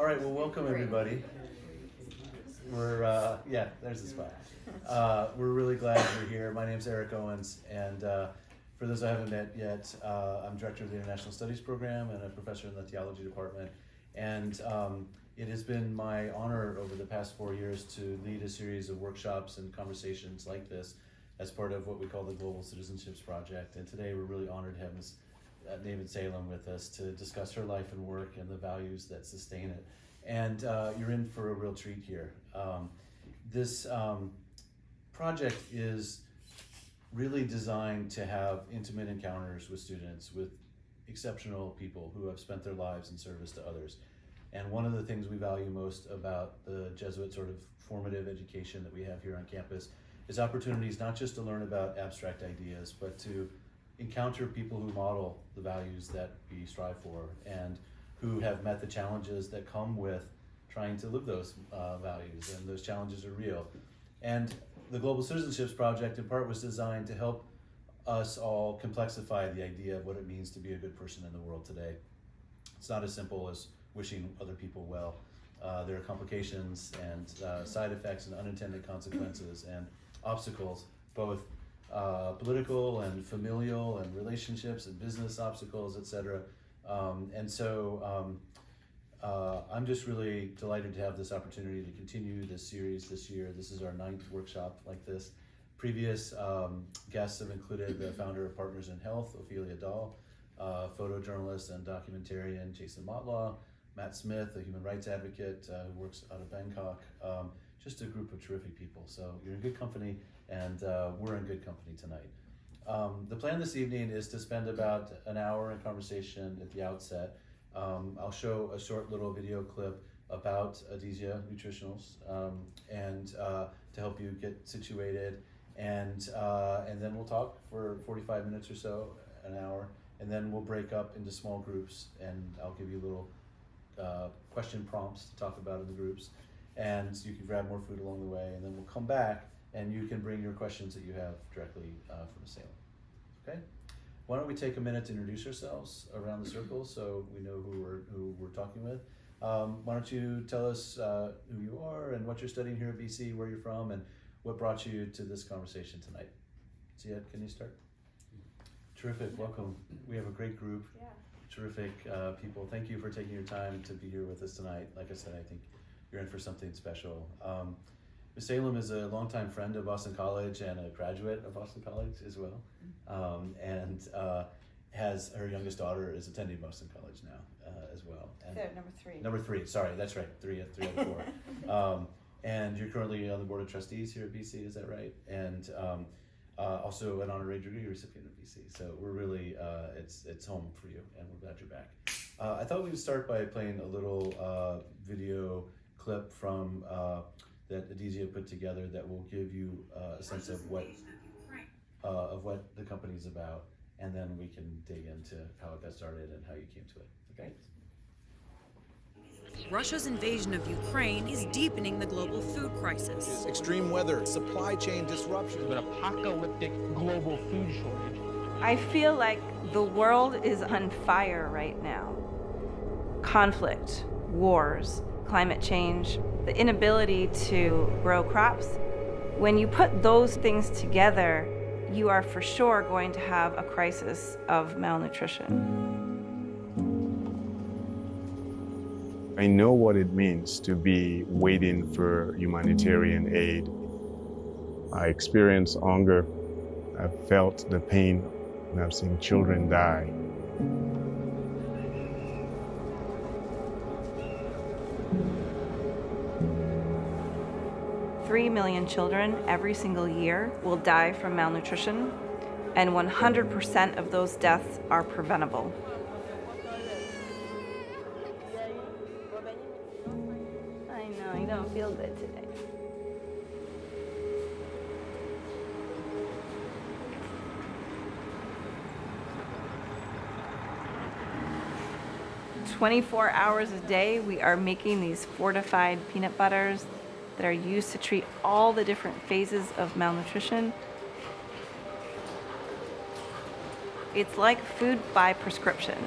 right, well, welcome everybody. We're, there's the spot. We're really glad you're here. My name's Eric Owens, and for those I haven't met yet, I'm director of the International Studies program and a professor in the theology department. And it has been my honor over the past 4 years to lead a series of workshops and conversations like this as part of what we call the Global Citizenships Project. And today we're really honored to have Ms. Navyn Salem with us to discuss her life and work and the values that sustain it. And you're in for a real treat here. This project is really designed to have intimate encounters with students, with exceptional people who have spent their lives in service to others. And one of the things we value most about the Jesuit sort of formative education that we have here on campus is opportunities not just to learn about abstract ideas, but to encounter people who model the values that we strive for and who have met the challenges that come with trying to live those values, and those challenges are real. And the Global Citizenships Project in part was designed to help us all complexify the idea of what it means to be a good person in the world today. It's not as simple as wishing other people well. There are complications and side effects and unintended consequences and obstacles, both political and familial and relationships and business obstacles, etc. I'm just really delighted to have this opportunity to continue this series this year. This is our 9th workshop like this. Previous guests have included the founder of Partners in Health, Ophelia Dahl, photojournalist and documentarian Jason Motlaw, Matt Smith, a human rights advocate who works out of Bangkok. Just a group of terrific people. So you're in good company, and we're in good company tonight. The plan this evening is to spend about an hour in conversation at the outset. I'll show a short little video clip about Edesia Nutritionals and to help you get situated, and then we'll talk for 45 minutes or so, an hour, and then we'll break up into small groups, and I'll give you little question prompts to talk about in the groups, and you can grab more food along the way, and then we'll come back and you can bring your questions that you have directly from Salem. Okay? Why don't we take a minute to introduce ourselves around the circle so we know who we're talking with. Why don't you tell us who you are and what you're studying here at BC, where you're from, and what brought you to this conversation tonight. Ziad, can you start? Terrific, welcome. We have a great group, terrific people. Thank you for taking your time to be here with us tonight. Like I said, I think you're in for something special. Ms. Salem is a longtime friend of Boston College and a graduate of Boston College as well. And has her youngest daughter is attending Boston College now as well. And number 3. Number 3, sorry, that's right, 3 out of 4. And you're currently on the board of trustees here at BC, is that right? And also an honorary degree recipient at BC. So we're really, it's home for you, and we're glad you're back. I thought we would start by playing a little video clip from that Edesia put together that will give you a sense of what the company's about, and then we can dig into how it got started and how you came to it. Okay? Russia's invasion of Ukraine is deepening the global food crisis. Extreme weather, supply chain disruption, an apocalyptic global food shortage. I feel like the world is on fire right now. Conflict, wars, climate change, the inability to grow crops. When you put those things together, you are for sure going to have a crisis of malnutrition. I know what it means to be waiting for humanitarian aid. I experienced hunger. I've felt the pain, and I've seen children die. $3 million children every single year will die from malnutrition, and 100% of those deaths are preventable. I know, you don't feel good today. "24 hours a day, we are making these fortified peanut butters that are used to treat all the different phases of malnutrition. It's like food by prescription.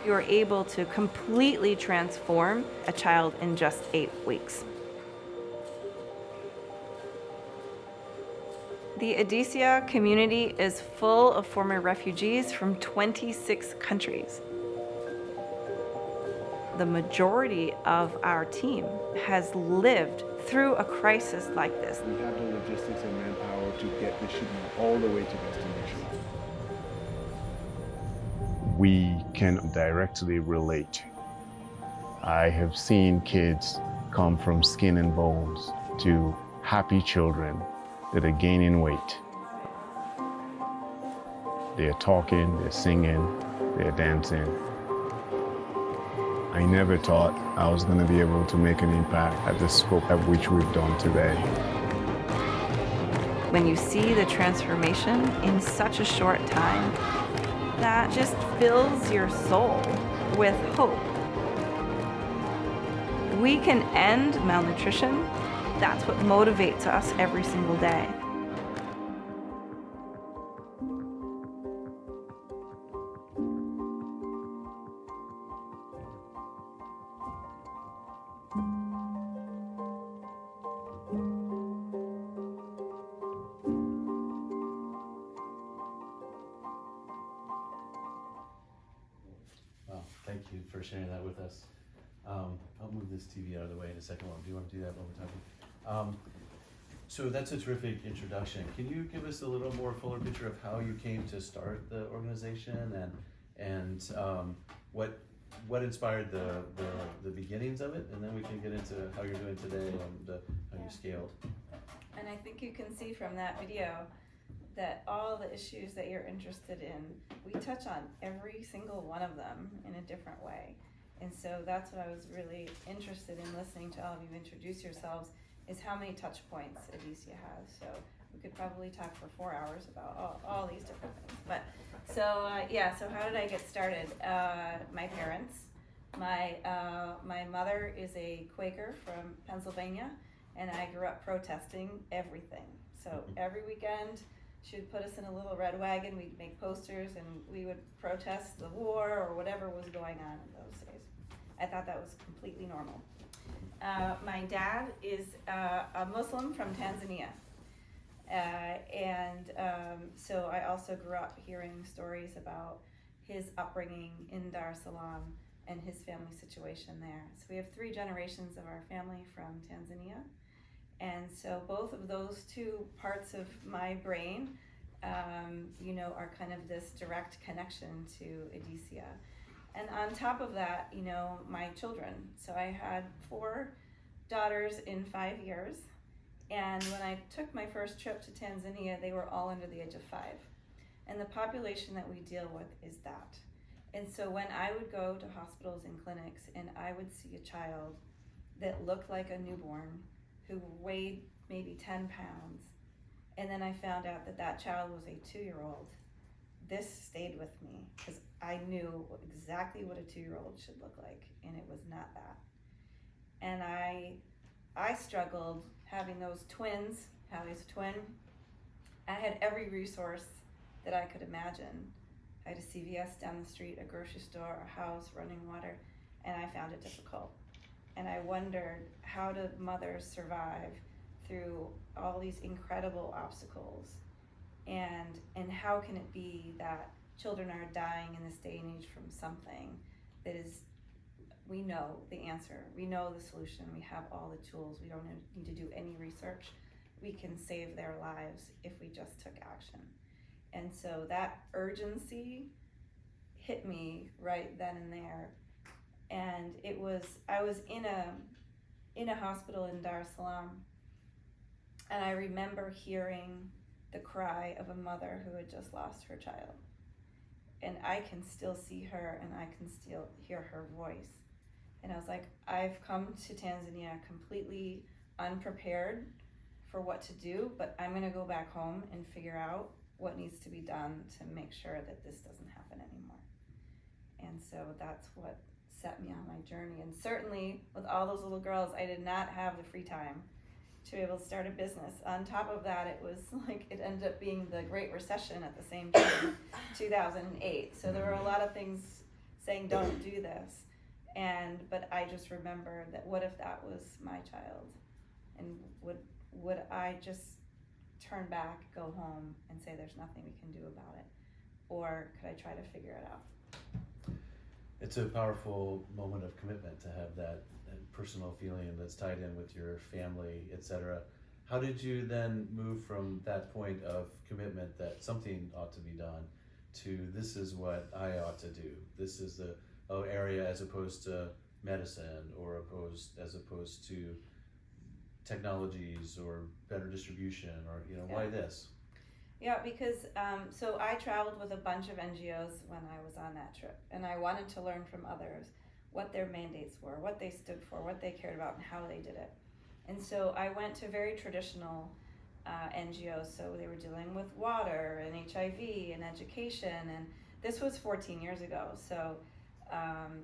you're able to completely transform a child in just 8 weeks. The Edesia community is full of former refugees from 26 countries. The majority of our team has lived through a crisis like this. We have the logistics and manpower to get the shipment all the way to destination. We can directly relate. I have seen kids come from skin and bones to happy children that are gaining weight. They're talking, they're singing, they're dancing. I never thought I was going to be able to make an impact at the scope at which we've done today. When you see the transformation in such a short time, that just fills your soul with hope. We can end malnutrition. That's what motivates us every single day. Well, thank you for sharing that with us. I'll move this TV out of the way in a second. Do you want to do that while we're talking? So that's a terrific introduction. Can you give us a little more fuller picture of how you came to start the organization and what inspired the beginnings of it, and then we can get into how you're doing today and how you scaled. And I think you can see from that video that all the issues that you're interested in, we touch on every single one of them in a different way. And so that's what I was really interested in listening to all of you introduce yourselves, is how many touch points Edesia has. So we could probably talk for 4 hours about all these different things. But so how did I get started? My parents. My mother is a Quaker from Pennsylvania, and I grew up protesting everything. So every weekend, she would put us in a little red wagon, we'd make posters, and we would protest the war or whatever was going on in those days. I thought that was completely normal. My dad is a Muslim from Tanzania. So I also grew up hearing stories about his upbringing in Dar es Salaam and his family situation there. So we have 3 generations of our family from Tanzania. And so both of those 2 parts of my brain, are kind of this direct connection to Edesia. And on top of that, my children. So I had 4 daughters in 5 years. And when I took my first trip to Tanzania, they were all under the age of 5. And the population that we deal with is that. And so when I would go to hospitals and clinics and I would see a child that looked like a newborn, who weighed maybe 10 pounds, and then I found out that that child was a 2-year-old, this stayed with me because I knew exactly what a 2-year-old should look like, and it was not that. And I struggled having those twins. Hallie's a twin. I had every resource that I could imagine. I had a CVS down the street, a grocery store, a house, running water, and I found it difficult. And I wondered, how do mothers survive through all these incredible obstacles? And how can it be that children are dying in this day and age from something that is, we know the answer, we know the solution, we have all the tools, we don't need to do any research. We can save their lives if we just took action. And so that urgency hit me right then and there. And I was in a hospital in Dar es Salaam, and I remember hearing the cry of a mother who had just lost her child. And I can still see her, and I can still hear her voice. And I was like, I've come to Tanzania completely unprepared for what to do, but I'm gonna go back home and figure out what needs to be done to make sure that this doesn't happen anymore. And so that's what set me on my journey. And certainly with all those little girls, I did not have the free time to be able to start a business. On top of that, it was like, it ended up being the Great Recession at the same time, 2008. So there were a lot of things saying don't do this. But I just remembered that what if that was my child, and would I just turn back, go home, and say there's nothing we can do about it, or could I try to figure it out? It's a powerful moment of commitment to have that personal feeling that's tied in with your family, etc. How did you then move from that point of commitment that something ought to be done to this is what I ought to do? This is the area as opposed to medicine, or as opposed to technologies or better distribution, or why this? Yeah, because so I traveled with a bunch of NGOs when I was on that trip, and I wanted to learn from others what their mandates were, what they stood for, what they cared about, and how they did it. And so I went to very traditional NGOs, so they were dealing with water and HIV and education, and this was 14 years ago, so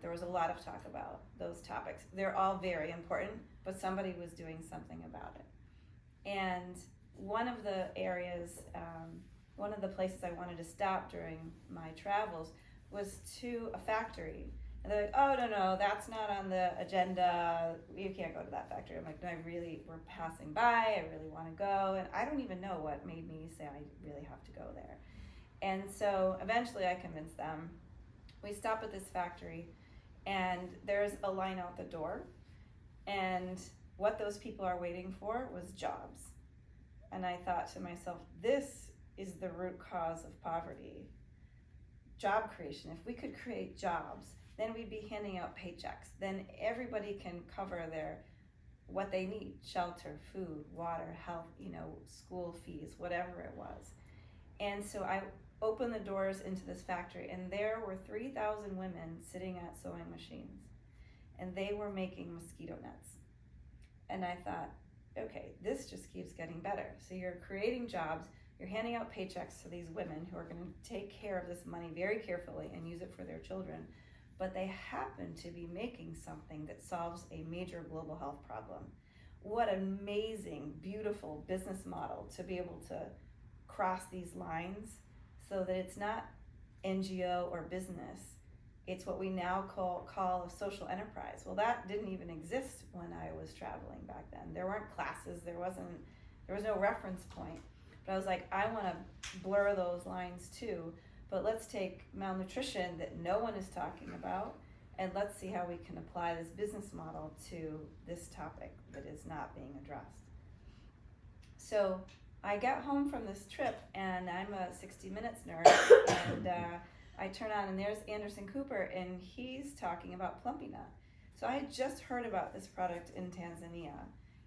there was a lot of talk about those topics. They're all very important, but somebody was doing something about it. And one of the areas, one of the places I wanted to stop during my travels was to a factory. And they're like, oh, no, that's not on the agenda. You can't go to that factory. I'm like, no, we're passing by. I really want to go. And I don't even know what made me say I really have to go there. And so eventually I convinced them. We stop at this factory, and there's a line out the door. And what those people are waiting for was jobs. And I thought to myself, this is the root cause of poverty. Job creation. If we could create jobs, then we'd be handing out paychecks. Then everybody can cover what they need: shelter, food, water, health, school fees, whatever it was. And so I opened the doors into this factory, and there were 3,000 women sitting at sewing machines, and they were making mosquito nets. And I thought, okay, this just keeps getting better. So you're creating jobs, you're handing out paychecks to these women who are going to take care of this money very carefully and use it for their children, but they happen to be making something that solves a major global health problem. What an amazing, beautiful business model to be able to cross these lines so that it's not NGO or business, it's what we now call a social enterprise. Well, that didn't even exist when I was traveling back then. There weren't classes, there was no reference point. But I was like, I want to blur those lines too, but let's take malnutrition that no one is talking about, and let's see how we can apply this business model to this topic that is not being addressed. So I got home from this trip, and I'm a 60 Minutes nerd, and I turn on, and there's Anderson Cooper, and he's talking about Plumpy-Nut. So I had just heard about this product in Tanzania.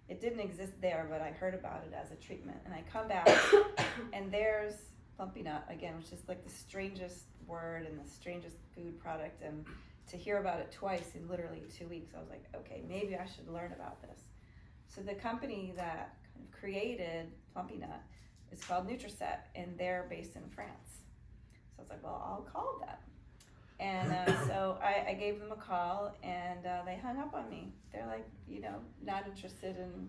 It didn't exist there, but I heard about it as a treatment. And I come back, and there's Plumpy-Nut again, which is like the strangest word and the strangest food product. And to hear about it twice in literally 2 weeks, I was like, okay, maybe I should learn about this. So the company that kind of created Plumpy-Nut is called Nutriset, and they're based in France. So I was like, well, I'll call them. And so I gave them a call, and they hung up on me. They're like, not interested in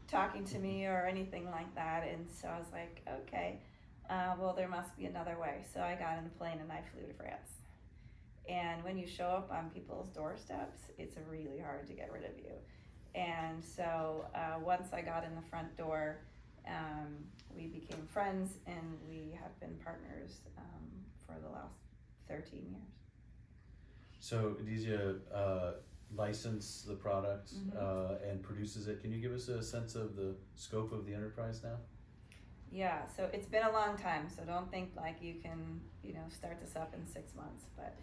talking to me or anything like that. And so I was like, okay, well, there must be another way. So I got on a plane and I flew to France. And when you show up on people's doorsteps, it's really hard to get rid of you. And so once I got in the front door, we became friends, and we have been partners for the last 13 years. So Edesia licensed the product and produces it. Can you give us a sense of the scope of the enterprise now? Yeah, so it's been a long time, so don't think like you can, start this up in 6 months. But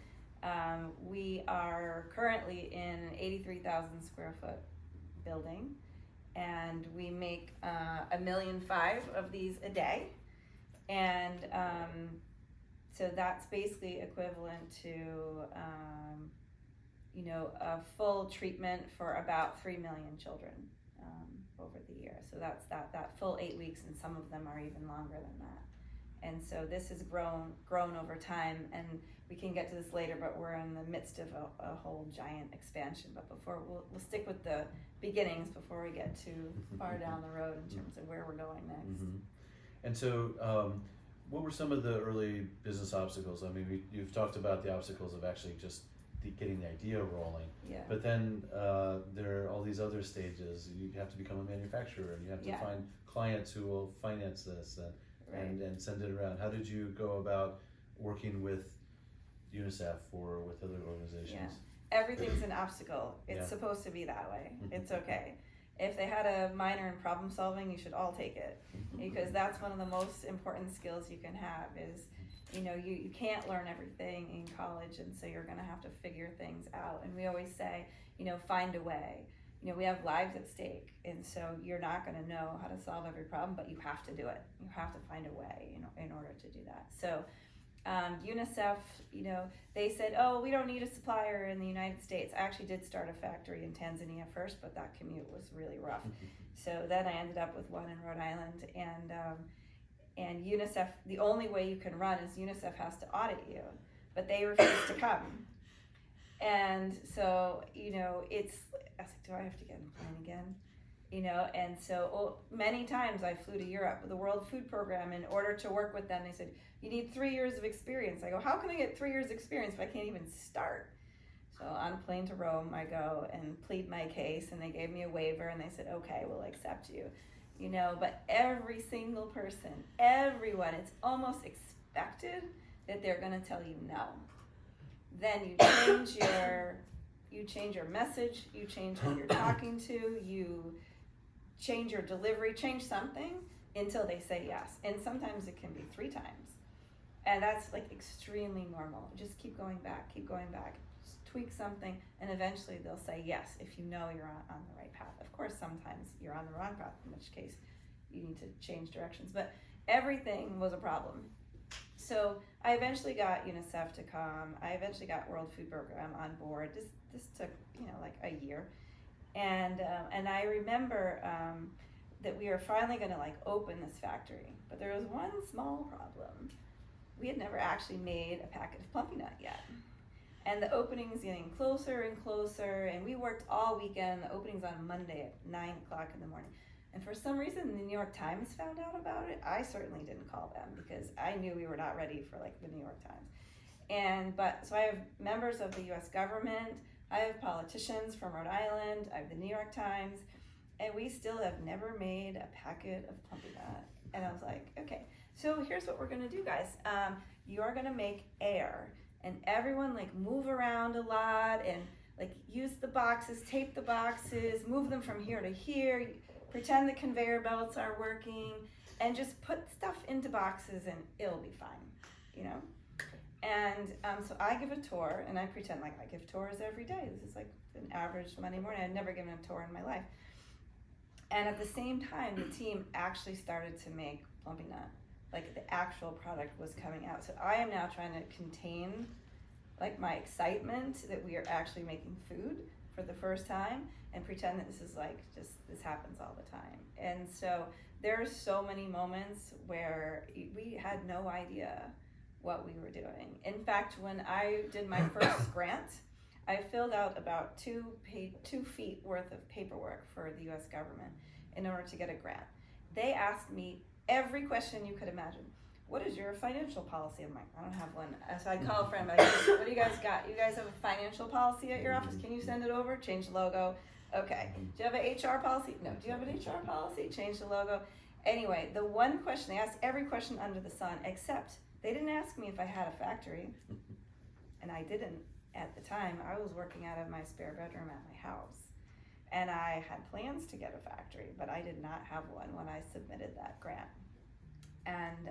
we are currently in an 83,000 square foot building, and we make 1.5 million of these a day. And so that's basically equivalent to, a full treatment for about 3 million children over the year. So that's that full 8 weeks, and some of them are even longer than that. And so this has grown over time, and we can get to this later, but we're in the midst of a whole giant expansion. But before, we'll stick with the beginnings before we get too far down the road in terms of where we're going next. Mm-hmm. And so, what were some of the early business obstacles? I mean, you've talked about the obstacles of actually just getting the idea rolling. Yeah. But then there are all these other stages. You have to become a manufacturer, and you have to Yeah. find clients who will finance this and Right. send it around. How did you go about working with UNICEF or with other organizations? Yeah. Everything's an obstacle. It's Yeah. supposed to be that way. It's okay. If they had a minor in problem solving, you should all take it, because that's one of the most important skills you can have is, you can't learn everything in college, and so you're going to have to figure things out. And we always say, find a way. We have lives at stake, and so you're not going to know how to solve every problem, but you have to do it. You have to find a way in order to do that. So UNICEF, they said, oh, we don't need a supplier in the United States. I actually did start a factory in Tanzania first, but that commute was really rough. So then I ended up with one in Rhode Island, and UNICEF, the only way you can run is UNICEF has to audit you, but they refuse to come. And so, I was like, do I have to get in a plane again? And so many times I flew to Europe with the World Food Program in order to work with them. They said, you need 3 years of experience. I go, how can I get 3 years experience if I can't even start? So on a plane to Rome, I go and plead my case, and they gave me a waiver, and they said, okay, we'll accept you. But every single person, everyone, it's almost expected that they're going to tell you no. Then you change your message, you change who you're talking to, you change your delivery, change something until they say yes. And sometimes it can be 3 times. And that's like extremely normal. Just keep going back, just tweak something, and eventually they'll say yes if you know you're on the right path. Of course, sometimes you're on the wrong path, in which case you need to change directions. But everything was a problem. So I eventually got UNICEF to come. I eventually got World Food Program on board. This took like a year, and I remember that we were finally going to open this factory, but there was one small problem. We had never actually made a packet of Plumpy Nut yet, and the opening was getting closer and closer. And we worked all weekend. The opening's on Monday at 9 o'clock in the morning. And for some reason, the New York Times found out about it. I certainly didn't call them because I knew we were not ready for the New York Times. So I have members of the U.S. government, I have politicians from Rhode Island, I have the New York Times, and we still have never made a packet of Plumpy Nut. And I was like, okay, so here's what we're gonna do, guys. You are gonna make air, and everyone move around a lot and use the boxes, tape the boxes, move them from here to here. Pretend the conveyor belts are working, and just put stuff into boxes and it'll be fine, And so I give a tour, and I pretend I give tours every day. This is an average Monday morning. I'd never given a tour in my life. And at the same time, the team actually started to make Plumpy Nut. The actual product was coming out. So I am now trying to contain my excitement that we are actually making food for the first time, and pretend that this is this happens all the time. And so there are so many moments where we had no idea what we were doing. In fact, when I did my first grant, I filled out about 2 feet worth of paperwork for the U.S. government in order to get a grant. They asked me every question you could imagine. What is your financial policy? I'm like, I don't have one. So I call a friend, I'm like, what do you guys got? You guys have a financial policy at your office? Can you send it over? Change the logo. Okay. Do you have an HR policy? No. Do you have an HR policy? Change the logo. Anyway, the one question, they asked every question under the sun, except they didn't ask me if I had a factory. And I didn't at the time. I was working out of my spare bedroom at my house. And I had plans to get a factory, but I did not have one when I submitted that grant. And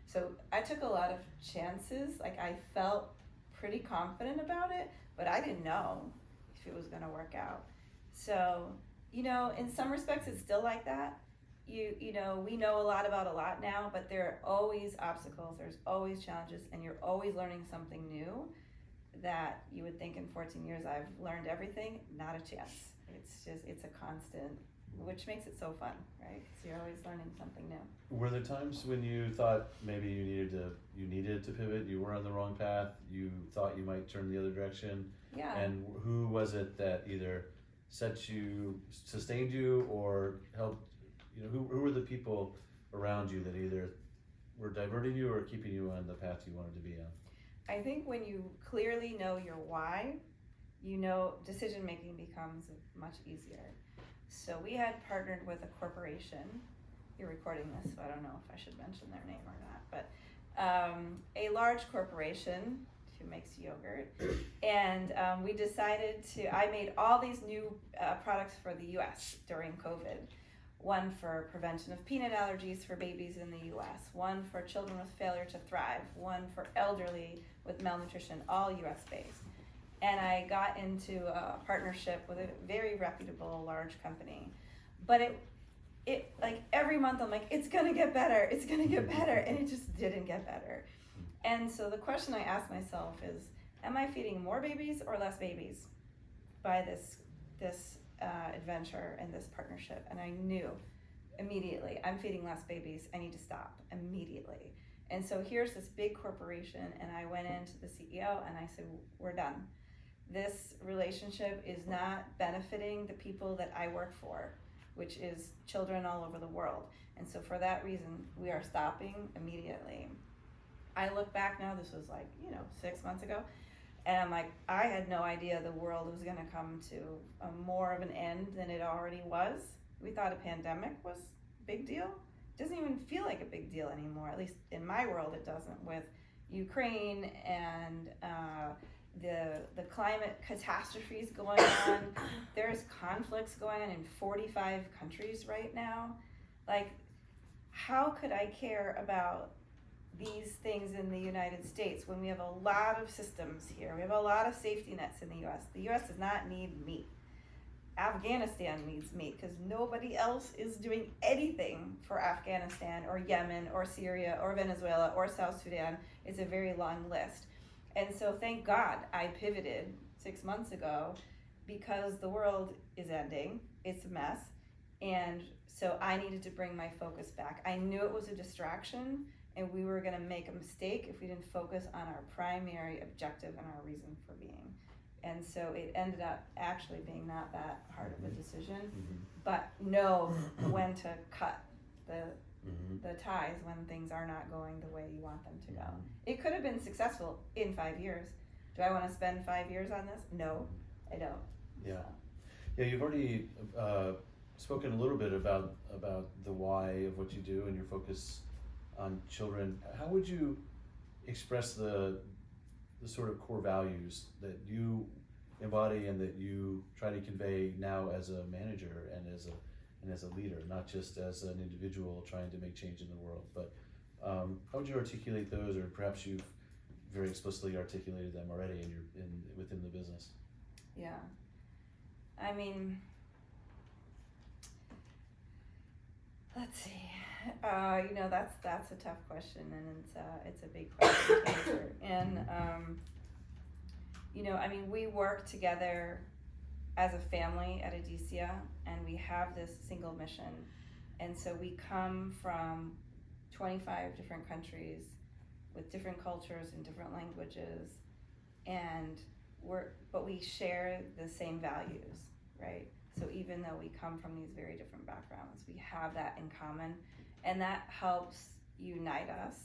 so I took a lot of chances. I felt pretty confident about it, but I didn't know if it was going to work out. So, in some respects, it's still like that. We know a lot about a lot now, but there are always obstacles. There's always challenges, and you're always learning something new that you would think in 14 years I've learned everything. Not a chance. It's a constant, which makes it so fun, right? So you're always learning something new. Were there times when you thought maybe you needed to pivot, you were on the wrong path, you thought you might turn the other direction? Yeah. And who was it that either sustained you, or helped? Who were the people around you that either were diverting you or keeping you on the path you wanted to be on? I think when you clearly know your why, decision making becomes much easier. So we had partnered with a corporation. You're recording this, so I don't know if I should mention their name or not, but a large corporation who makes yogurt, and we decided I made all these new products for the US during COVID. One for prevention of peanut allergies for babies in the US, one for children with failure to thrive, one for elderly with malnutrition, all US based. And I got into a partnership with a very reputable large company. But it like every month I'm like, it's gonna get better, and it just didn't get better. And so the question I ask myself is, am I feeding more babies or less babies by this adventure and this partnership? And I knew immediately, I'm feeding less babies, I need to stop immediately. And so here's this big corporation, and I went into the CEO and I said, we're done. This relationship is not benefiting the people that I work for, which is children all over the world. And so for that reason, we are stopping immediately. I look back now, this was 6 months ago, and I'm like, I had no idea the world was gonna come to more of an end than it already was. We thought a pandemic was a big deal. It doesn't even feel like a big deal anymore, at least in my world it doesn't, with Ukraine and the climate catastrophes going on. There's conflicts going on in 45 countries right now. Like, how could I care about these things in the United States when we have a lot of systems here? We have a lot of safety nets in the US. The US does not need meat. Afghanistan needs meat because nobody else is doing anything for Afghanistan or Yemen or Syria or Venezuela or South Sudan. It's a very long list. And so thank God I pivoted 6 months ago, because the world is ending. It's a mess. And so I needed to bring my focus back. I knew it was a distraction, and we were going to make a mistake if we didn't focus on our primary objective and our reason for being. And so it ended up actually being not that hard of a decision, but know when to cut the ties when things are not going the way you want them to go. It could have been successful in 5 years. Do I want to spend 5 years on this? No, I don't. Yeah. Yeah, you've already spoken a little bit about the why of what you do and your focus on children. How would you express the sort of core values that you embody and that you try to convey now as a manager and as a leader, not just as an individual trying to make change in the world? But how would you articulate those, or perhaps you've very explicitly articulated them already within the business? Yeah, I mean, let's see. That's a tough question, and it's a big question to answer. And we work together as a family at Edesia, and we have this single mission. And so we come from 25 different countries with different cultures and different languages, but we share the same values, right? So even though we come from these very different backgrounds, we have that in common, and that helps unite us,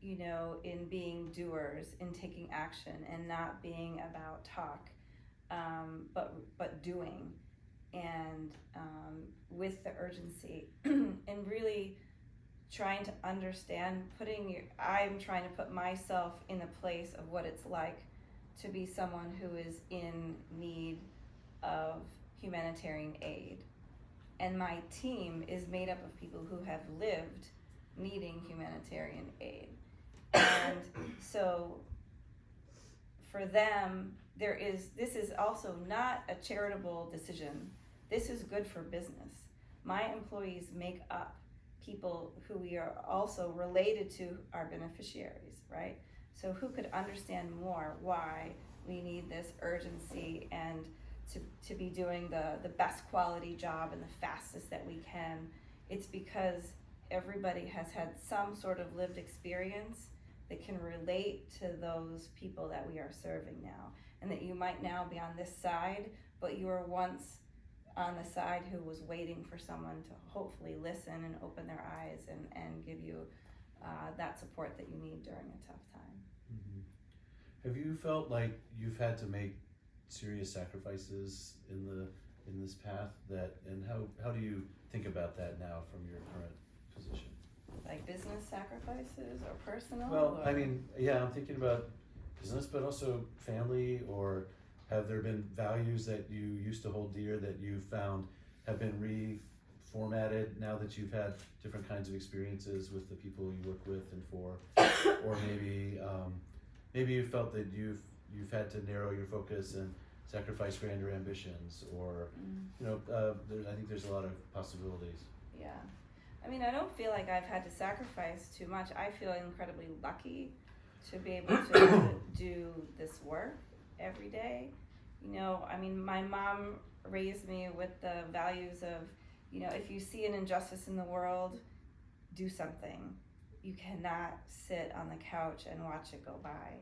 in being doers, in taking action, and not being about talk, but doing, and with the urgency, and really trying to understand, I'm trying to put myself in the place of what it's like to be someone who is in need of humanitarian aid. And my team is made up of people who have lived needing humanitarian aid. And so for them, this is also not a charitable decision. This is good for business. My employees make up people who we are also related to, our beneficiaries, right? So who could understand more why we need this urgency and to be doing the best quality job and the fastest that we can? It's because everybody has had some sort of lived experience that can relate to those people that we are serving now, and that you might now be on this side, but you were once on the side who was waiting for someone to hopefully listen and open their eyes and give you that support that you need during a tough time. Have you felt like you've had to make serious sacrifices in this path and how do you think about that now from your current position? Like business sacrifices or personal? Well, or? I mean, yeah, I'm thinking about business, but also family, or have there been values that you used to hold dear that you found have been reformatted now that you've had different kinds of experiences with the people you work with and for, or maybe you felt that you've had to narrow your focus and sacrifice grander ambitions, or I think there's a lot of possibilities. Yeah. I mean, I don't feel like I've had to sacrifice too much. I feel incredibly lucky to be able to do this work every day. I mean, my mom raised me with the values of, if you see an injustice in the world, do something. You cannot sit on the couch and watch it go by.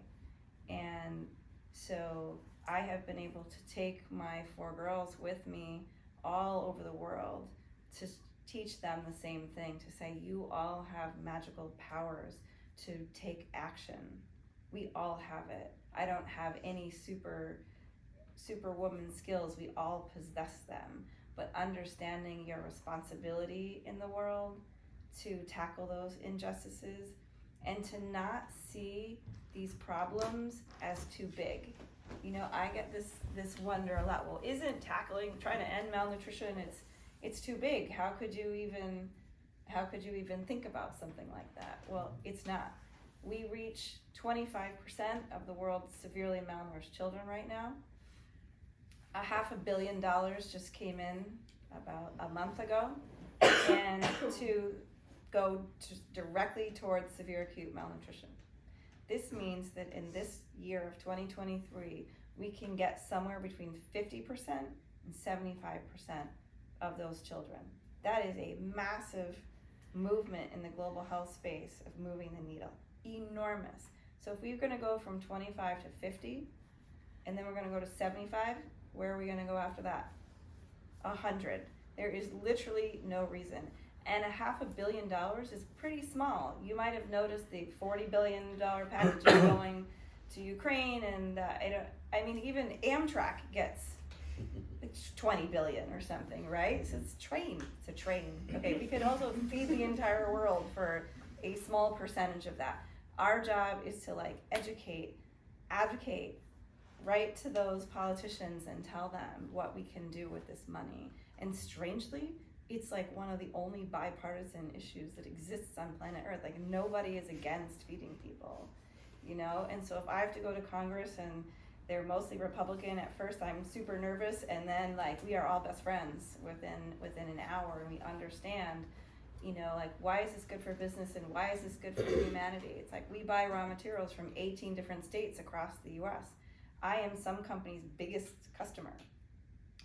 And so I have been able to take my 4 girls with me all over the world to teach them the same thing, to say you all have magical powers to take action. We all have it. I don't have any superwoman skills. We all possess them. But understanding your responsibility in the world to tackle those injustices and to not see these problems as too big. I get this wonder a lot. Well, isn't trying to end malnutrition, it's too big. How could you even think about something like that? Well, it's not. We reach 25% of the world's severely malnourished children right now. $500 million just came in about a month ago, and to go directly towards severe acute malnutrition. This means that in this year of 2023, we can get somewhere between 50% and 75% of those children. That is a massive movement in the global health space of moving the needle. Enormous. So if we're going to go from 25 to 50, and then we're going to go to 75, where are we going to go after that? 100. There is literally no reason. And $500 million is pretty small. You might have noticed the $40 billion packages going to Ukraine, and even Amtrak gets $20 billion or something, right? So it's a train. Okay, we could also feed the entire world for a small percentage of that. Our job is to educate, advocate, write to those politicians and tell them what we can do with this money. And strangely, it's one of the only bipartisan issues that exists on planet Earth. Nobody is against feeding people, And so if I have to go to Congress and they're mostly Republican at first, I'm super nervous, and then we are all best friends within an hour, and we understand, why is this good for business and why is this good for humanity? It's we buy raw materials from 18 different states across the U.S. I am some company's biggest customer.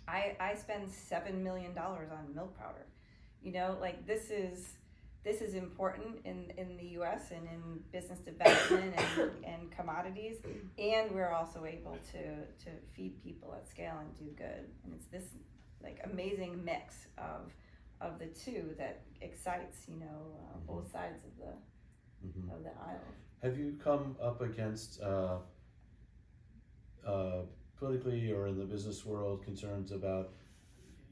I spend $7 million on milk powder. This is important in the U.S. and in business development and commodities, and we're also able to feed people at scale and do good. And it's this amazing mix of the two that excites both sides of the aisle. Have you come up against politically or in the business world concerns about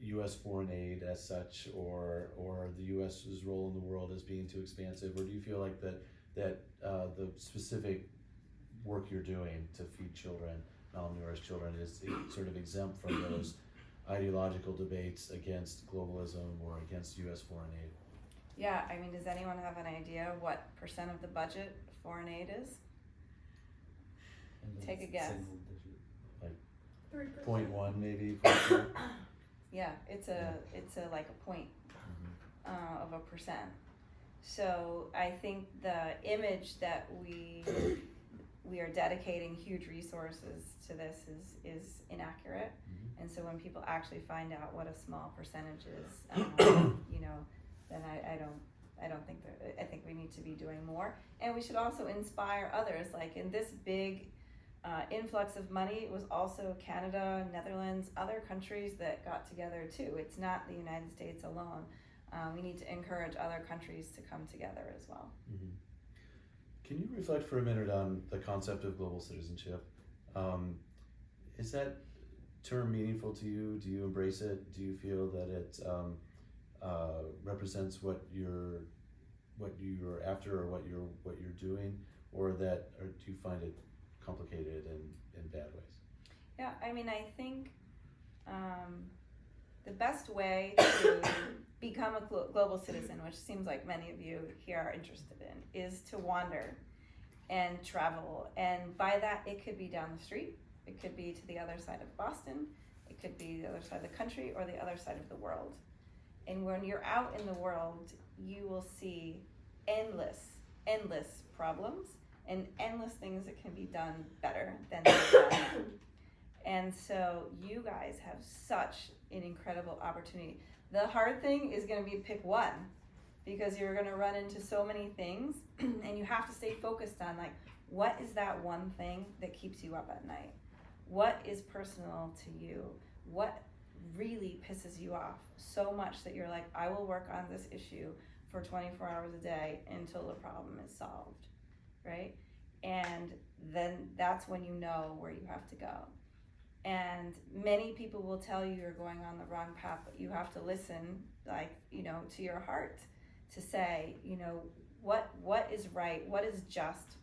U.S. foreign aid as such, or the U.S.'s role in the world as being too expansive, or do you feel like that the specific work you're doing to feed children, malnourished children, is sort of exempt from those ideological debates against globalism or against U.S. foreign aid? Yeah, does anyone have an idea what % of the budget foreign aid is? Take a guess. 0.1 maybe. 0.2. Yeah, it's a point of a percent. So I think the image that we are dedicating huge resources to this is inaccurate. And so when people actually find out what a small percentage is, then I don't think I think we need to be doing more. And we should also inspire others. In this big influx of money, it was also Canada, Netherlands, other countries that got together too. It's not the United States alone. We need to encourage other countries to come together as well. Mm-hmm. Can you reflect for a minute on the concept of global citizenship? Is that term meaningful to you? Do you embrace it? Do you feel that it represents what you're after, or what you're doing, or do you find it complicated in bad ways? Yeah, I mean, I think the best way to become a global citizen, which seems like many of you here are interested in, is to wander and travel. And by that, it could be down the street, it could be to the other side of Boston, it could be the other side of the country, or the other side of the world. And when you're out in the world, you will see endless problems and endless things that can be done better than they're done. And so you guys have such an incredible opportunity. The hard thing is going to be to pick one, because you're going to run into so many things, and you have to stay focused on, like, what is that one thing that keeps you up at night? What is personal to you? What really pisses you off so much that you're like, I will work on this issue for 24 hours a day until the problem is solved, right? And then that's when you know where you have to go. And many people will tell you you're going on the wrong path, but you have to listen, like, to your heart, to say, what is right, what is just,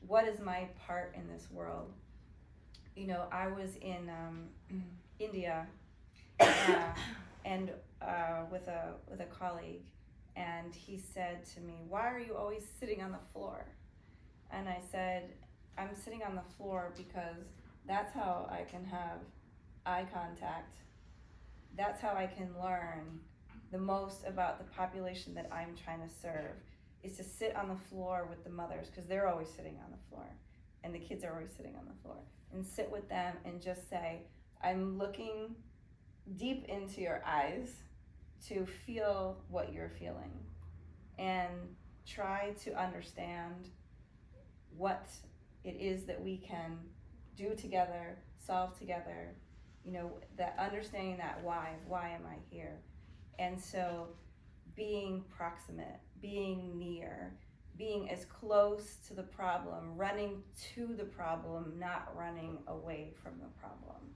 what is my part in this world? I was in India and with a colleague, and he said to me, "Why are you always sitting on the floor?" And I said, "I'm sitting on the floor because that's how I can have eye contact. That's how I can learn the most about the population that I'm trying to serve, is to sit on the floor with the mothers, because they're always sitting on the floor, and the kids are always sitting on the floor, and sit with them and just say, I'm looking deep into your eyes to feel what you're feeling, and try to understand what it is that we can do together, solve together, that understanding that why am I here?" And so being proximate, being near, being as close to the problem, running to the problem, not running away from the problem.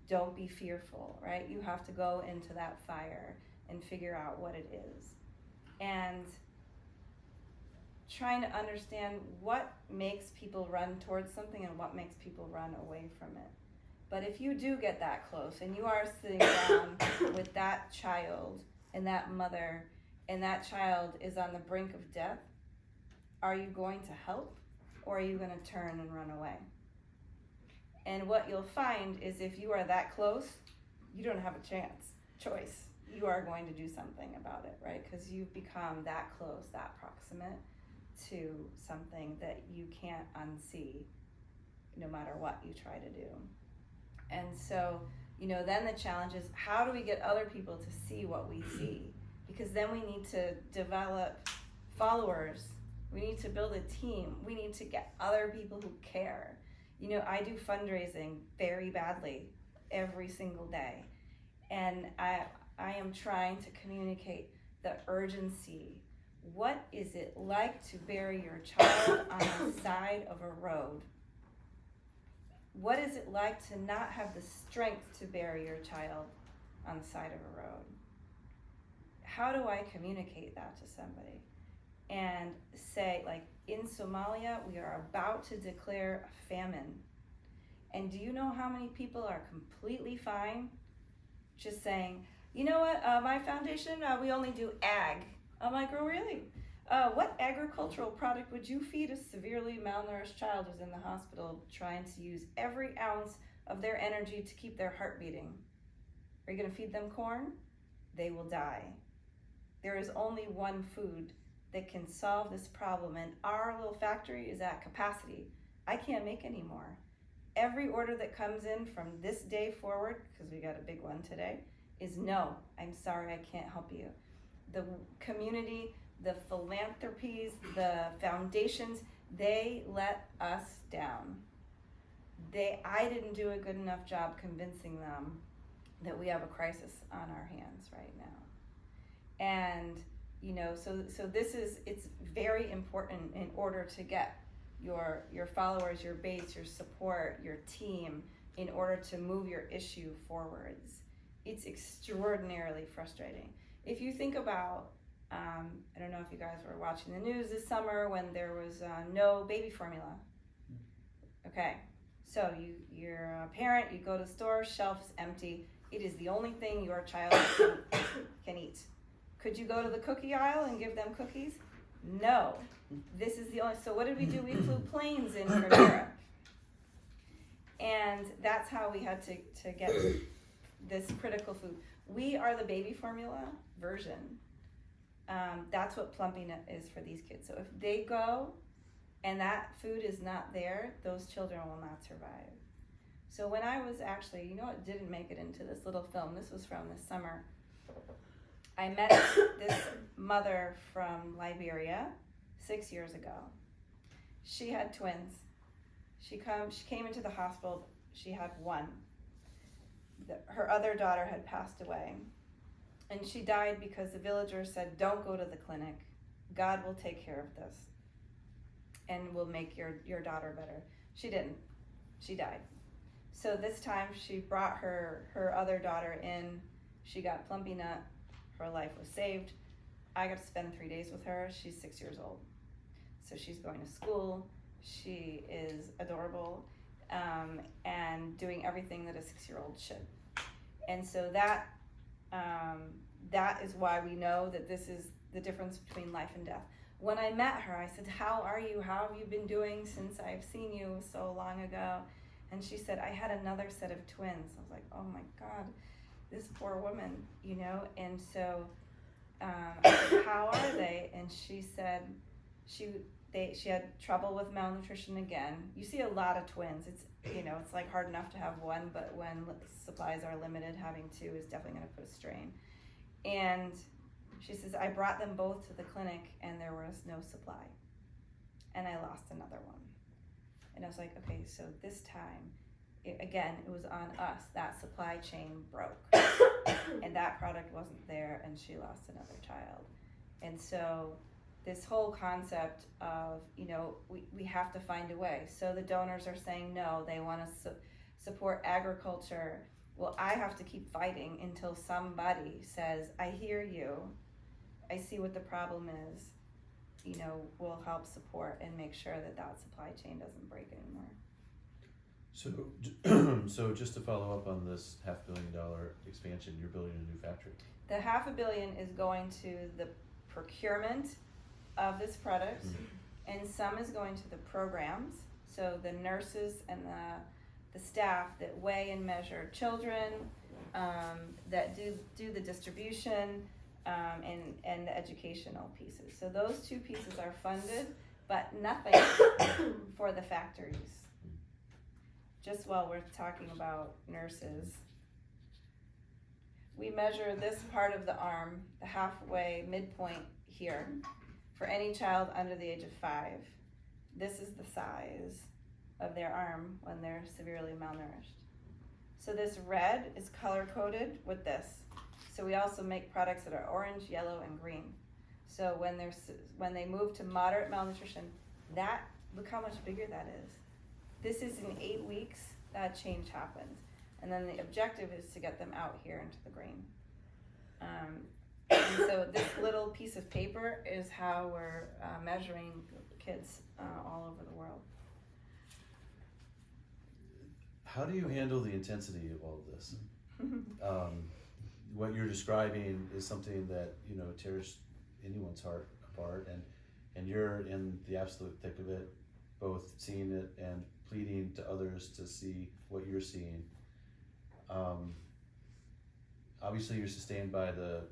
Don't be fearful, right? You have to go into that fire and figure out what it is. And trying to understand what makes people run towards something and what makes people run away from it. But if you do get that close and you are sitting down with that child and that mother, and that child is on the brink of death, are you going to help, or are you going to turn and run away? And what you'll find is, if you are that close, you don't have a choice. You are going to do something about it, right? Because you've become that close, that proximate to something that you can't unsee, no matter what you try to do. And so, then the challenge is, how do we get other people to see what we see? Because then we need to develop followers. We need to build a team. We need to get other people who care. I do fundraising very badly every single day. And I am trying to communicate the urgency. What is it like to bury your child on the side of a road? What is it like to not have the strength to bury your child on the side of a road? How do I communicate that to somebody? And say, like, in Somalia, we are about to declare a famine. And do you know how many people are completely fine just saying, you know what, my foundation, we only do ag. I'm like, oh, really? What agricultural product would you feed a severely malnourished child who's in the hospital trying to use every ounce of their energy to keep their heart beating? Are you going to feed them corn? They will die. There is only one food that can solve this problem, and our little factory is at capacity. I can't make any more. Every order that comes in from this day forward, because we got a big one today, is no, I'm sorry, I can't help you. The community, the philanthropies, the foundations, they let us down. I didn't do a good enough job convincing them that we have a crisis on our hands right now. And so this is, it's very important in order to get your followers, your base, your support, your team in order to move your issue forwards. It's extraordinarily frustrating. If you think about, I don't know if you guys were watching the news this summer when there was no baby formula. Okay, so you're a parent, you go to the store, shelf's empty. It is the only thing your child can eat. Could you go to the cookie aisle and give them cookies? No. This is the only, so what did we do? We flew planes in from Europe. And that's how we had to get this critical food. We are the baby formula version. That's what plumping is for these kids. So if they go and that food is not there, those children will not survive. So when I was actually, you know what didn't make it into this little film? This was from this summer. I met this mother from Liberia 6 years ago. She had twins. She came into the hospital. She had one. Her other daughter had passed away. And she died because the villagers said, don't go to the clinic. God will take care of this and will make your daughter better. She didn't. She died. So this time she brought her other daughter in. She got Plumpy Nut. Her life was saved. I got to spend 3 days with her. She's 6 years old. So she's going to school. She is adorable and doing everything that a 6-year-old should. And so that is why we know that this is the difference between life and death. When I met her, I said, how are you? How have you been doing since I've seen you so long ago? And she said, I had another set of twins. I was like, oh my God, this poor woman, you know? And so I said, how are they? And she said she had trouble with malnutrition again. You see a lot of twins. It's like hard enough to have one, but when supplies are limited, having two is definitely going to put a strain. And she says, I brought them both to the clinic and there was no supply. And I lost another one. And I was like, okay, so this time, it was on us. That supply chain broke. And that product wasn't there and she lost another child. And so this whole concept of, we have to find a way. So the donors are saying no, they want to support agriculture. Well, I have to keep fighting until somebody says, I hear you, I see what the problem is, we'll help support and make sure that supply chain doesn't break anymore. So just to follow up on this $500 million expansion, you're building a new factory. The $500 million is going to the procurement of this product, and some is going to the programs. So the nurses and the staff that weigh and measure children, that do the distribution, and the educational pieces. So those two pieces are funded, but nothing for the factories. Just while we're talking about nurses, we measure this part of the arm, the halfway midpoint here, for any child under the age of 5. This is the size of their arm when they're severely malnourished. So this red is color-coded with this. So we also make products that are orange, yellow, and green. So when they move to moderate malnutrition, look how much bigger that is. This is in 8 weeks that change happens. And then the objective is to get them out here into the green. And so this little piece of paper is how we're measuring kids all over the world. How do you handle the intensity of all of this? What you're describing is something that tears anyone's heart apart, and you're in the absolute thick of it, both seeing it and pleading to others to see what you're seeing. Obviously, you're sustained by the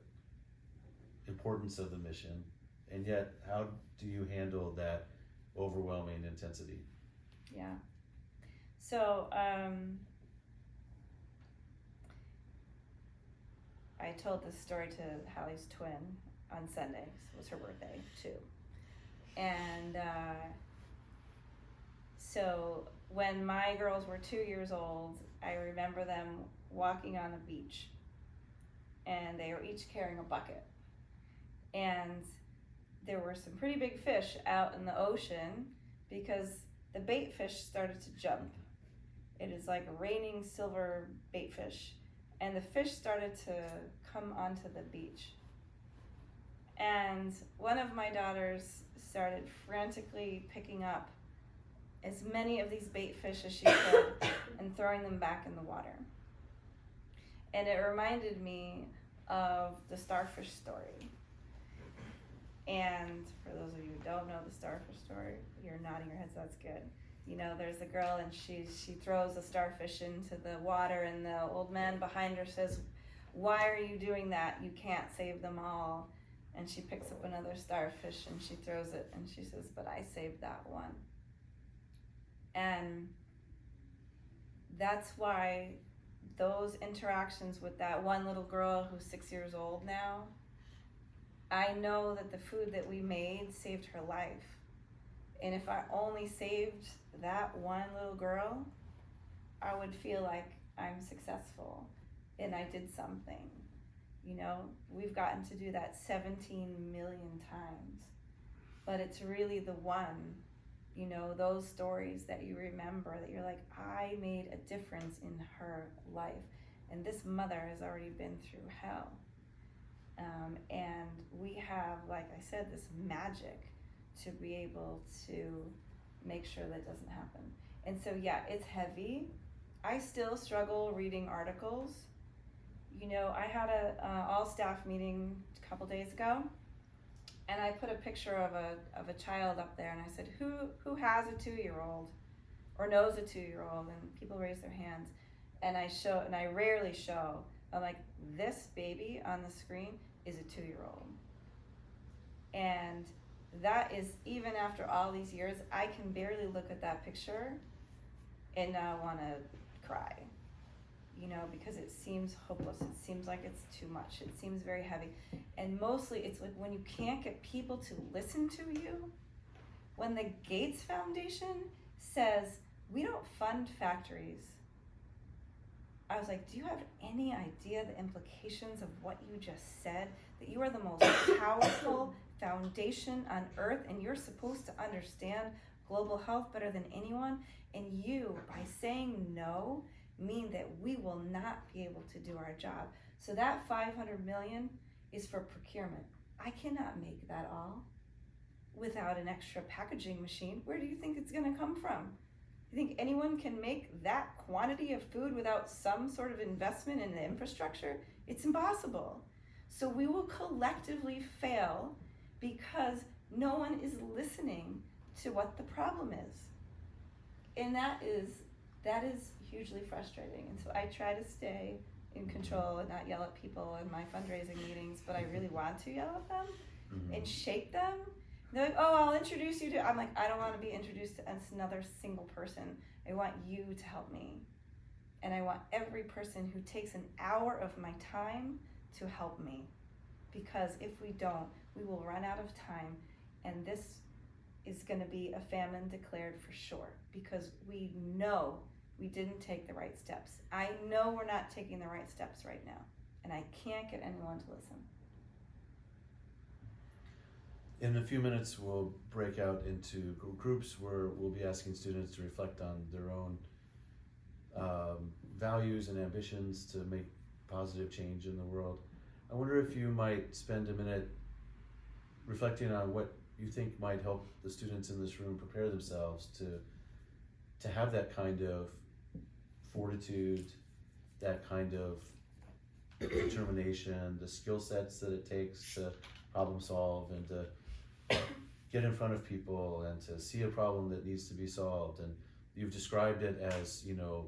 importance of the mission, and yet, how do you handle that overwhelming intensity? Yeah. So I told this story to Hallie's twin on Sunday. It was her birthday too. And so when my girls were 2 years old, I remember them walking on a beach, and they were each carrying a bucket. And there were some pretty big fish out in the ocean because the bait fish started to jump. It is like raining silver baitfish. And the fish started to come onto the beach. And one of my daughters started frantically picking up as many of these bait fish as she could and throwing them back in the water. And it reminded me of the starfish story. And for those of you who don't know the starfish story, you're nodding your heads, that's good. You know, there's a girl and she throws a starfish into the water, and the old man behind her says, "Why are you doing that? You can't save them all." And she picks up another starfish and she throws it and she says, "But I saved that one." And that's why those interactions with that one little girl who's 6 years old now, I know that the food that we made saved her life. And if I only saved that one little girl, I would feel like I'm successful and I did something. You know, we've gotten to do that 17 million times, but it's really the one, you know, those stories that you remember that you're like, I made a difference in her life. And this mother has already been through hell. And we have, like I said, this magic to be able to make sure that doesn't happen. And so, yeah, it's heavy. I still struggle reading articles. You know, I had a all staff meeting a couple days ago, and I put a picture of a child up there, and I said, who has a 2-year-old or knows a 2-year-old? And people raise their hands, and I rarely show. I'm like, this baby on the screen is a 2-year-old, and that is, even after all these years, I can barely look at that picture and now want to cry. You know, because it seems hopeless. It seems like it's too much. It seems very heavy. And mostly it's like when you can't get people to listen to you. When the Gates Foundation says, we don't fund factories, I was like, do you have any idea the implications of what you just said? That you are the most powerful foundation on earth, and you're supposed to understand global health better than anyone. And you, by saying no, mean that we will not be able to do our job. So that 500 million is for procurement. I cannot make that all without an extra packaging machine. Where do you think it's going to come from? You think anyone can make that quantity of food without some sort of investment in the infrastructure? It's impossible. So we will collectively fail because no one is listening to what the problem is. And that is hugely frustrating. And so I try to stay in control and not yell at people in my fundraising meetings, but I really want to yell at them and shake them. They're like, oh, I'll introduce you to, I'm like, I don't want to be introduced to another single person. I want you to help me. And I want every person who takes an hour of my time to help me. Because if we don't, we will run out of time, and this is going to be a famine declared for sure, because we know we didn't take the right steps. I know we're not taking the right steps right now, and I can't get anyone to listen. In a few minutes, we'll break out into groups where we'll be asking students to reflect on their own values and ambitions to make positive change in the world. I wonder if you might spend a minute reflecting on what you think might help the students in this room prepare themselves to have that kind of fortitude, that kind of determination, the skill sets that it takes to problem solve and to get in front of people and to see a problem that needs to be solved. And you've described it as, you know,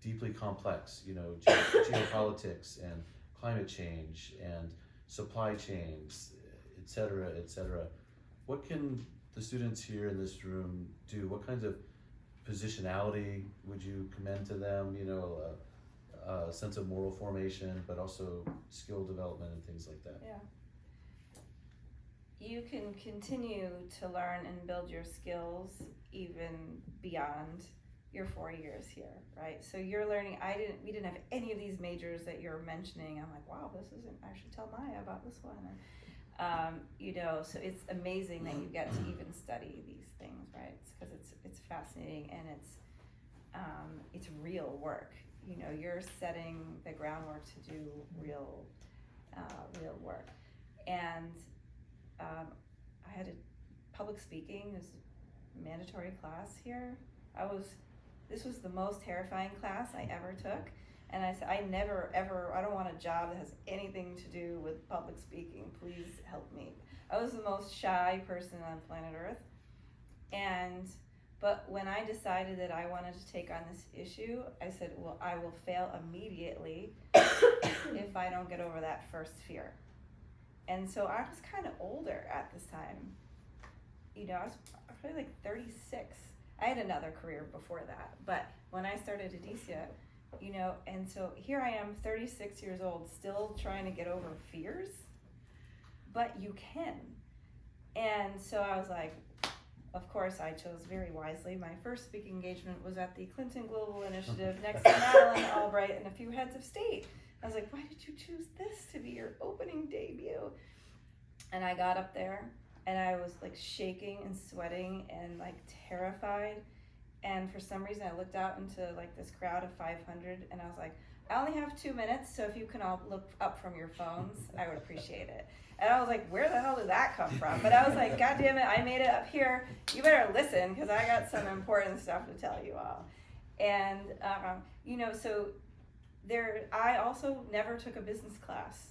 deeply complex, you know, geopolitics and climate change and supply chains, et cetera, et cetera. What can the students here in this room do? What kinds of positionality would you commend to them? You know, a sense of moral formation, but also skill development and things like that. Yeah. You can continue to learn and build your skills even beyond your 4 years here, right? So you're learning, we didn't have any of these majors that you're mentioning. I'm like, wow, this isn't, I should tell Maya about this one. You know, so it's amazing that you get to even study these things, right? It's because it's fascinating, and it's real work. You know, you're setting the groundwork to do real work. And I had a public speaking, this mandatory class here. This was the most terrifying class I ever took. And I said, I don't want a job that has anything to do with public speaking. Please help me. I was the most shy person on planet Earth. But when I decided that I wanted to take on this issue, I said, well, I will fail immediately if I don't get over that first fear. And so I was kind of older at this time. You know, I was probably like 36. I had another career before that. But when I started Edesia, you know, and so here I am, 36 years old, still trying to get over fears. But you can. And so I was like, of course, I chose very wisely. My first speaking engagement was at the Clinton Global Initiative next to Madeleine Albright and a few heads of state. I was like, why did you choose this to be your opening debut? And I got up there and I was like shaking and sweating and like terrified. And for some reason I looked out into like this crowd of 500 and I was like, I only have 2 minutes, so if you can all look up from your phones, I would appreciate it. And I was like, where the hell did that come from? But I was like, God damn it, I made it up here. You better listen, because I got some important stuff to tell you all. And, you know, so I also never took a business class.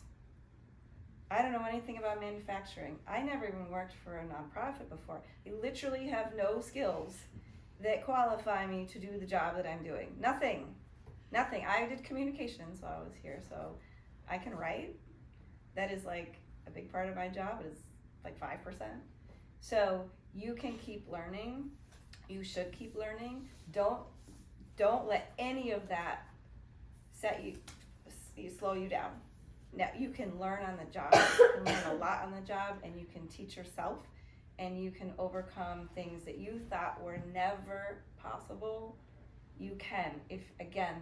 I don't know anything about manufacturing. I never even worked for a nonprofit before. I literally have no skills that qualify me to do the job that I'm doing. Nothing. I did communications while I was here, so I can write. That is like a big part of my job. It is like 5%. So you can keep learning. You should keep learning. Don't let any of that slow you down. Now you can learn on the job. You can learn a lot on the job, and you can teach yourself, and you can overcome things that you thought were never possible. You can,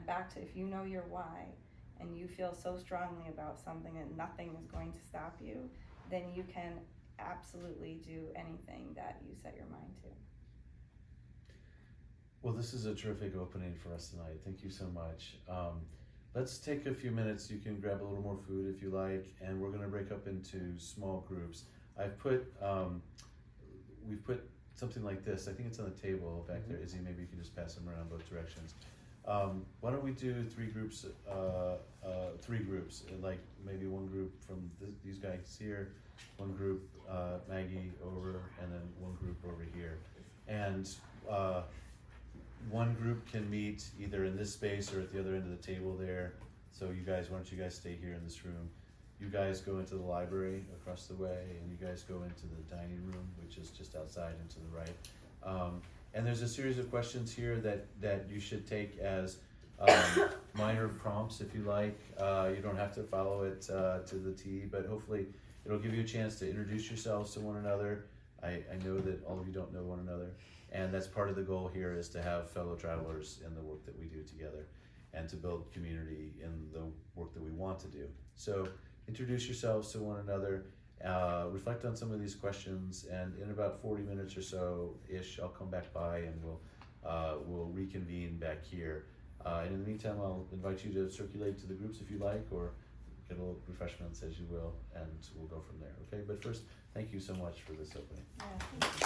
back to if you know your why and you feel so strongly about something and nothing is going to stop you, then you can absolutely do anything that you set your mind to. Well, this is a terrific opening for us tonight. Thank you so much. Let's take a few minutes. You can grab a little more food if you like, and we're going to break up into small groups. We've put something like this. I think it's on the table back there. Izzy, maybe you can just pass them around both directions. Why don't we do three groups, like maybe one group from these guys here, one group Maggie over, and then one group over here. And one group can meet either in this space or at the other end of the table there. So you guys, why don't you guys stay here in this room? You guys go into the library across the way, and you guys go into the dining room, which is just outside and to the right. And there's a series of questions here that you should take as minor prompts, if you like. You don't have to follow it to the T, but hopefully it'll give you a chance to introduce yourselves to one another. I know that all of you don't know one another, and that's part of the goal here, is to have fellow travelers in the work that we do together and to build community in the work that we want to do. So introduce yourselves to one another, reflect on some of these questions, and in about 40 minutes or so-ish, I'll come back by and we'll reconvene back here. And in the meantime, I'll invite you to circulate to the groups if you like, or get a little refreshments as you will, and we'll go from there, okay? But first, thank you so much for this opening. Yeah,